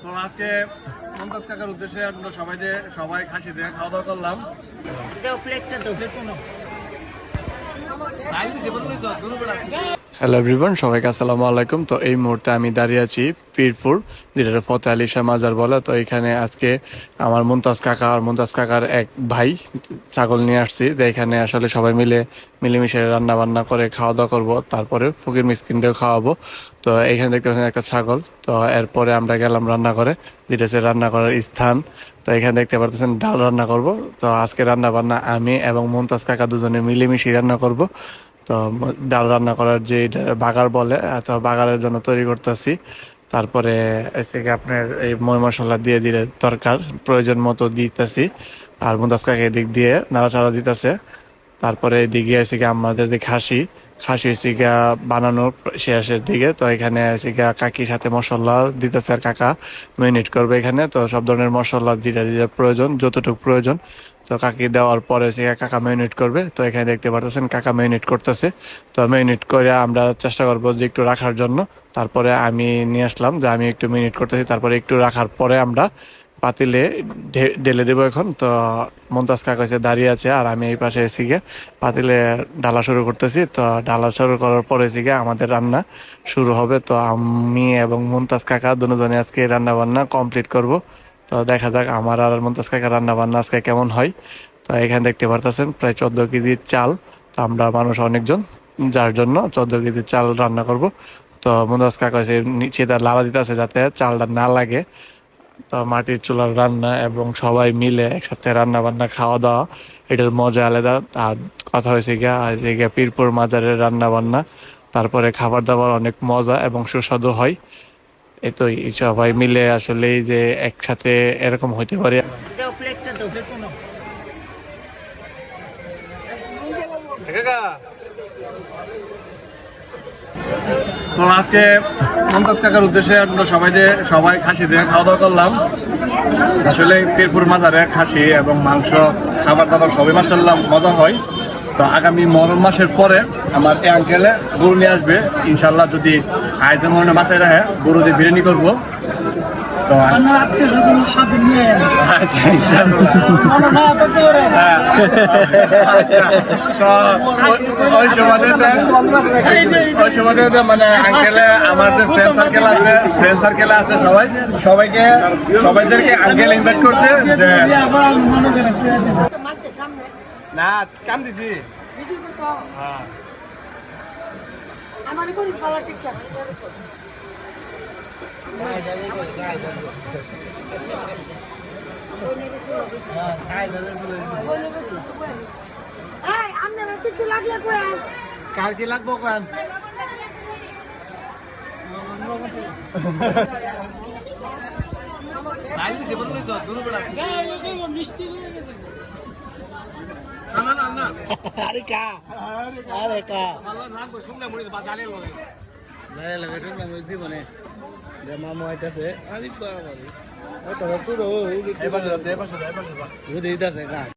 তো আজকে মমতাজ কাকার উদ্দেশ্যে আমরা সবাই খাসি দিয়ে খাওয়া দাওয়া করলাম। হ্যালো এভরিওয়ান, সবাইকে আসসালামু আলাইকুম। তো এই মুহূর্তে আমি দাঁড়িয়ে আছি পীরপুর, যেটা ফতে আলী শাহ মাজার বলে। তো এখানে আজকে আমার মুমতাজ কাকা আর মুমতাজ কাকার এক ভাই ছাগল নিয়ে আসছি। তো এখানে আসলে সবাই মিলেমিশে রান্না বান্না করে খাওয়া দাওয়া করবো, তারপরে ফকির মিসকিনকেও খাওয়াবো। তো এখানে দেখতে পাচ্ছেন একটা ছাগল। তো এরপরে আমরা গেলাম রান্না করে, যেটা হচ্ছে রান্না করার স্থান। তো এখানে দেখতে পারতেছেন ডাল রান্না করব। তো আজকে রান্না বান্না আমি এবং মুমতাজ কাকা দুজনে মিলেমিশে রান্না করব। তো ডাল রান্না করার যে বাগার বলে, তো বাগারের জন্য তৈরি করতেছি। তারপরে এসে আপনার এই ময় মশলা দিয়ে দিলে তরকার প্রয়োজন মতো দিতেছি। আর মুমতাজ কাকা এদিক দিয়ে নাড়াচাড়া দিতেছে। তারপরে এদিকে এসে আমাদের যে খাসি এসে বানানোর শেষের দিকে। তো এখানে এসে কাকির সাথে মশলা দিতেছে, আর কাকা ম্যারিনেট করবে এখানে। তো সব ধরনের মশলা যেটা প্রয়োজন, যতটুকু প্রয়োজন, তো কাকি দেওয়ার পরে সে কাকা ম্যারিনেট করবে। তো এখানে দেখতে পারতেছেন কাকা ম্যারিনেট করতেছে। তো ম্যারিনেট করে আমরা চেষ্টা করবো যে একটু রাখার জন্য। তারপরে আমি নিয়ে আসলাম যে আমি একটু ম্যারিনেট করতেছি। তারপরে একটু রাখার পরে আমরা পাতিলে ঢেলে দেবো এখন। তো মুমতাজ কাকা এসে দাঁড়িয়ে আছে, আর আমি এই পাশে এসে গিয়ে পাতিলে ঢালা শুরু করতেছি। তো ঢালা শুরু করার পরে এসে গিয়ে আমাদের রান্না শুরু হবে। তো আমি এবং মুমতাজ কাকা দুজনে আজকে রান্না বান্না কমপ্লিট করব। তো দেখা যাক আমার আর মুমতাজ কাকা রান্না বান্না আজকে কেমন হয়। তো এখানে দেখতে পারতেছেন প্রায় 14 কেজি চাল। তো আমরা মানুষ অনেকজন, যার জন্য 14 কেজি চাল রান্না করব। তো মুমতাজ কাকা সে নিচে তার লাড়া দিতেছে যাতে চালটা না লাগে। তো মাটির চুলার রান্না এবং সবাই মিলে একসাথে রান্না বান্না খাওয়া দাওয়া, এটার মজা আলাদা। আর কথা হয়েছে গিয়া পীরপুর মাজারের রান্না বান্না, তারপরে খাবার দাবার অনেক মজা এবং সুস্বাদু হয়। এতই সবাই মিলে আসলে যে একসাথে এরকম হইতে পারে। তো আজকে মুমতাজ কাকার উদ্দেশ্যে আমরা সবাই খাসি দিয়ে খাওয়া দাওয়া করলাম। আসলে পীরপুর মাজারে খাসি এবং মাংস খাবার দাবার সবই মাশাআল্লাহ মজা হয়। তো আগামী মহরম মাসের পরে আমার এই আঙ্কেলে গরু নিয়ে আসবে ইনশাল্লাহ। যদি আয়তের মনে মাথায় রাখে গরু দিয়ে বিরিয়ানি করবো। তো ওই সময় মানে আঙ্কেলে আমার যে ফ্রেন্ড সার্কেলে আছে সবাইদেরকে আঙ্কেল ইনভাইট করছে যে না কাম দিছি। কার কি লাগবো কেন মামু আইতাছে